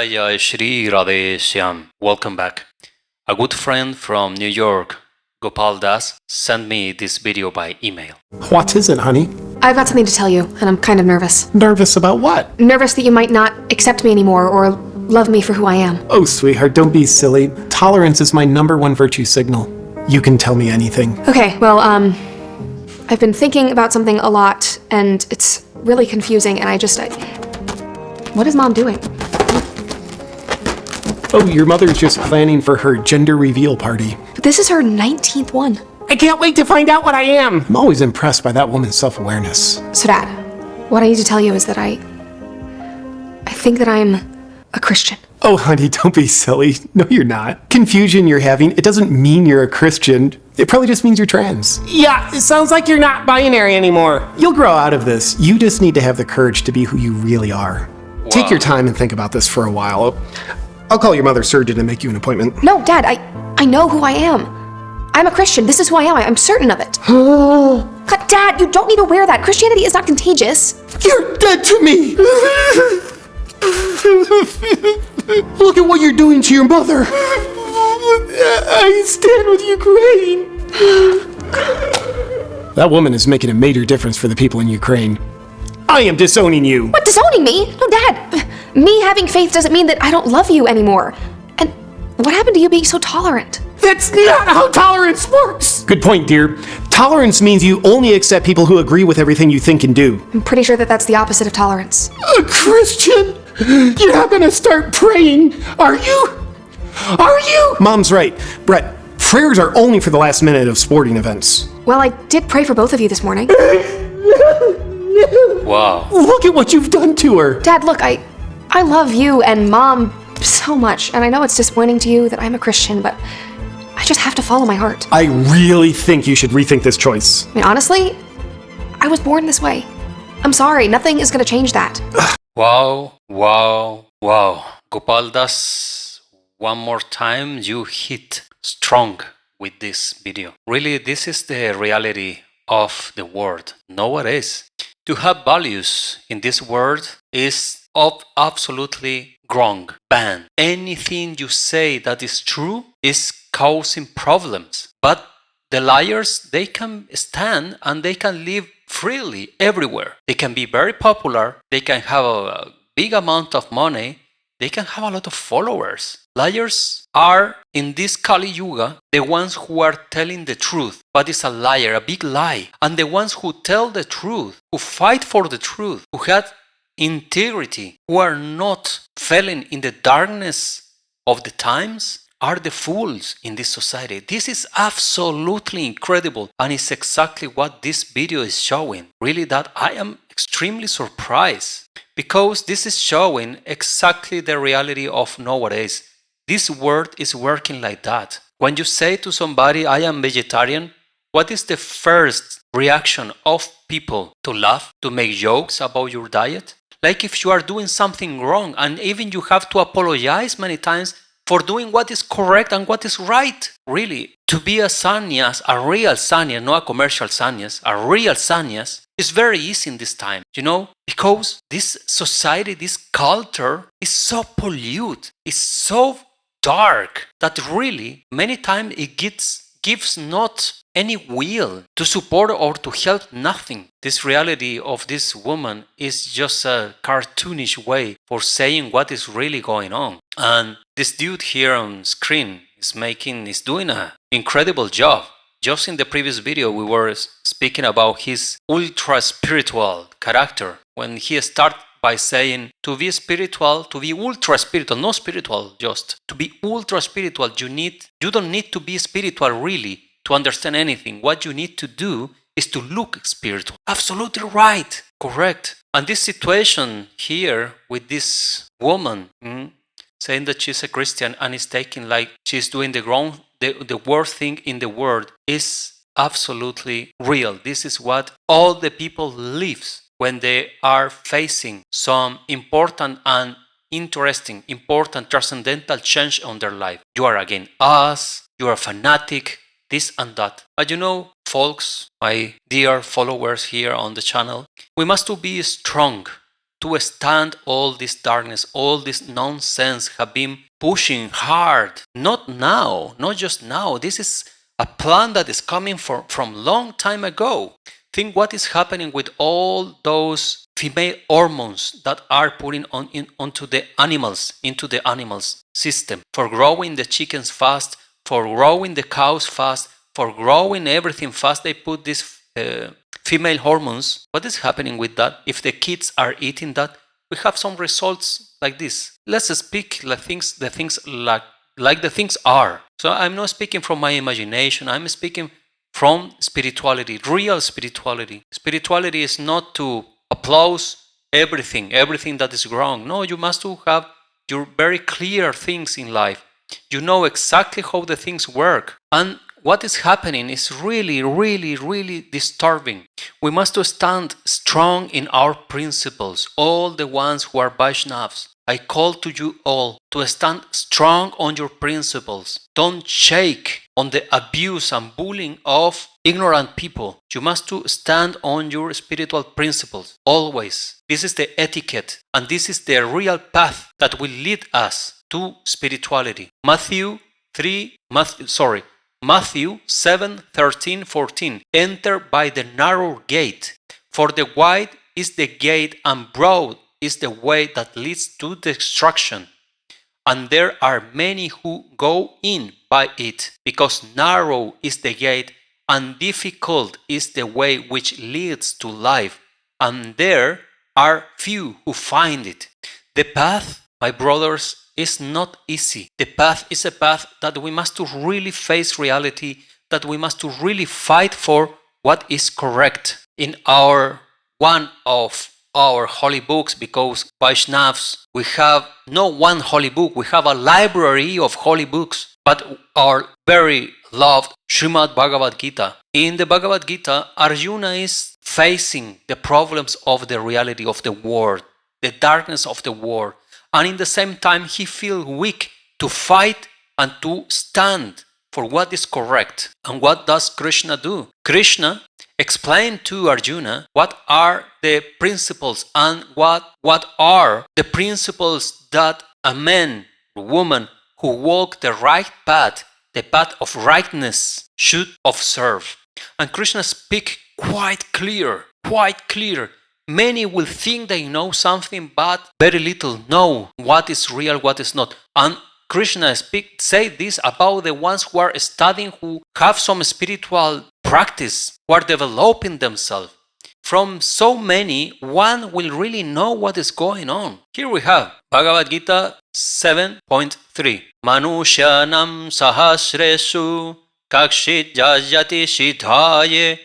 Jay Sri Radheshyam, welcome back. A good friend from New York, Gopal Das, sent me this video by email. What is it, honey? I've got something to tell you, and I'm kind of nervous. Nervous about what? Nervous that you might not accept me anymore or love me for who I am. Oh, sweetheart, don't be silly. Tolerance is my #1 virtue signal. You can tell me anything. Okay, well, I've been thinking about something a lot, and it's really confusing, and what is Mom doing? Oh, your mother's just planning for her gender reveal party. But this is her 19th one. I can't wait to find out what I am! I'm always impressed by that woman's self-awareness. So, Dad, what I need to tell you is that I think that I'm a Christian. Oh, honey, don't be silly. No, you're not. Confusion you're having, it doesn't mean you're a Christian. It probably just means you're trans. Yeah, it sounds like you're not binary anymore. You'll grow out of this. You just need to have the courage to be who you really are. Wow. Take your time and think about this for a while. I'll call your mother's surgeon and make you an appointment. No, Dad, I know who I am. I'm a Christian. This is who I am. I'm certain of it. God, Dad, you don't need to wear that. Christianity is not contagious. You're dead to me. Look at what you're doing to your mother. I stand with Ukraine. That woman is making a major difference for the people in Ukraine. I am disowning you. What, disowning me? No, Dad. Me having faith doesn't mean that I don't love you anymore. And what happened to you being so tolerant? That's not how tolerance works. Good point, dear. Tolerance means you only accept people who agree with everything you think and do. I'm pretty sure that that's the opposite of tolerance. A Christian? You're not gonna start praying, are you? Are you? Mom's right. Brett, prayers are only for the last minute of sporting events. Well, I did pray for both of you this morning. Wow. Look at what you've done to her. Dad, look, I love you and Mom so much, and I know it's disappointing to you that I'm a Christian, but I just have to follow my heart. I really think you should rethink this choice. I mean, honestly, I was born this way. I'm sorry, nothing is gonna change that. Wow. Gopal Das, one more time you hit strong with this video. Really, this is the reality of the world nowadays. To have values in this world is absolutely wrong, banned. Anything you say that is true is causing problems. But the liars, they can stand and they can live freely everywhere. They can be very popular, they can have a big amount of money, they can have a lot of followers. Liars are, in this Kali Yuga, the ones who are telling the truth, but it's a liar, a big lie. And the ones who tell the truth, who fight for the truth, who have integrity, who are not falling in the darkness of the times, are the fools in this society. This is absolutely incredible, and it's exactly what this video is showing. Really, that I am extremely surprised, because this is showing exactly the reality of nowadays. This world is working like that. When you say to somebody, I am vegetarian, what is the first reaction of people? To laugh, to make jokes about your diet? Like if you are doing something wrong, and even you have to apologize many times for doing what is correct and what is right. Really, to be a sannyas, a real sannyas, not a commercial sannyas, a real sannyas, is very easy in this time, you know, because this society, this culture is so polluted, it's so dark that really many times it gives not any will to support or to help nothing. This reality of this woman is just a cartoonish way for saying what is really going on. And this dude here on screen is doing an incredible job. Just in the previous video, we were speaking about his ultra spiritual character. When he started by saying to be spiritual, to be ultra spiritual, not spiritual, just to be ultra spiritual, you don't need to be spiritual really to understand anything. What you need to do is to look spiritual. Absolutely right. Correct. And this situation here with this woman saying that she's a Christian and is taking like she's doing the worst thing in the world is absolutely real. This is what all the people live when they are facing some important and important transcendental change on their life. You are against us, you are a fanatic, this and that. But you know, folks, my dear followers here on the channel, we must be strong to stand all this darkness, all this nonsense have been pushing hard. Not now, not just now. This is a plan that is coming from long time ago. Think what is happening with all those female hormones that are putting onto the animals, into the animals system, for growing the chickens fast, for growing the cows fast, for growing everything fast. They put these female hormones. What is happening with that? If the kids are eating that, we have some results like this. Let's speak the things like the things are. So I'm not speaking from my imagination. I'm speaking from spirituality, real spirituality. Spirituality is not to applaud everything that is wrong. No, you must have your very clear things in life. You know exactly how the things work. And what is happening is really, really, really disturbing. We must stand strong in our principles, all the ones who are Vaishnavs. I call to you all to stand strong on your principles. Don't shake on the abuse and bullying of ignorant people. You must stand on your spiritual principles, always. This is the etiquette, and this is the real path that will lead us to spirituality. Matthew 7:13-14. Enter by the narrow gate, for the wide is the gate and broad is the way that leads to destruction, and there are many who go in by it, because narrow is the gate and difficult is the way which leads to life, and there are few who find it. The path, my brothers, is not easy. The path is a path that we must really face reality, that we must really fight for what is correct. In one of our holy books, because Vaishnavs, we have not one holy book, we have a library of holy books, but our very loved Srimad Bhagavad Gita. In the Bhagavad Gita, Arjuna is facing the problems of the reality of the world, the darkness of the world, and in the same time he feels weak to fight and to stand for what is correct. And what does Krishna do? Krishna explained to Arjuna what are the principles and what are the principles that a man or woman who walk the right path, the path of rightness, should observe. And Krishna speaks quite clear. Many will think they know something, but very little know what is real, what is not. And Krishna say this about the ones who are studying, who have some spiritual practice, who are developing themselves. From so many, one will really know what is going on. Here we have Bhagavad Gita 7.3. Manushanam sahasresu kakshit jajati shidhaye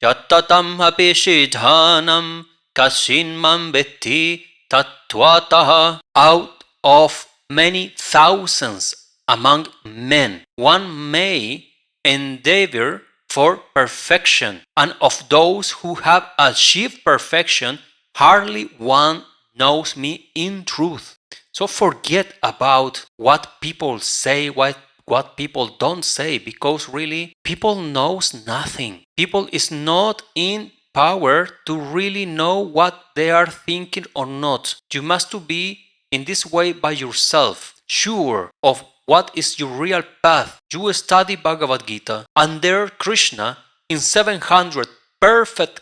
yattatam api shidhanam kashinman vetti tattvataha. Out of many thousands among men, one may endeavor for perfection, and of those who have achieved perfection, hardly one knows me in truth. So forget about what people say, what people don't say, because really people knows nothing. People is not in power to really know what they are thinking or not. You must be in this way by yourself, sure of what is your real path. You study Bhagavad Gita, and there Krishna, in 700 perfect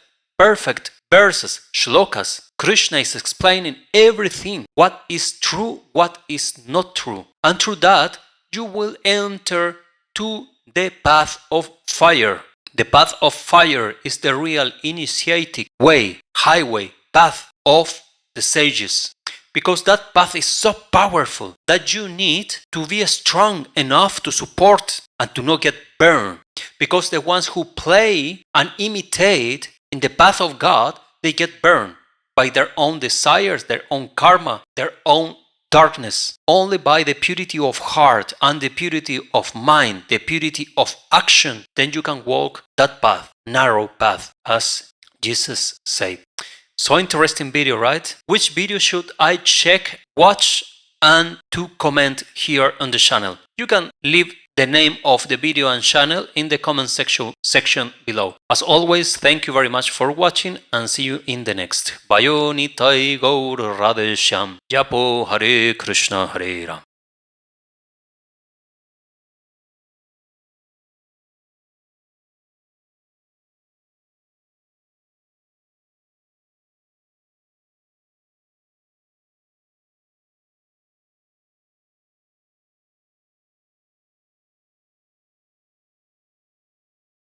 verses, shlokas, Krishna is explaining everything, what is true, what is not true. And through that, you will enter to the path of fire. The path of fire is the real initiatic way, highway, path of the sages. Because that path is so powerful that you need to be strong enough to support and to not get burned. Because the ones who play and imitate in the path of God, they get burned by their own desires, their own karma, their own darkness. Only by the purity of heart and the purity of mind, the purity of action, then you can walk that path, narrow path, as Jesus said. So interesting video, right? Which video should I watch and to comment here on the channel. You can leave the name of the video and channel in the comment section below. As always, thank you very much for watching and see you in the next. Vaishnav D.D. Radheshyam. Japo Hare Krishna Hare Ram.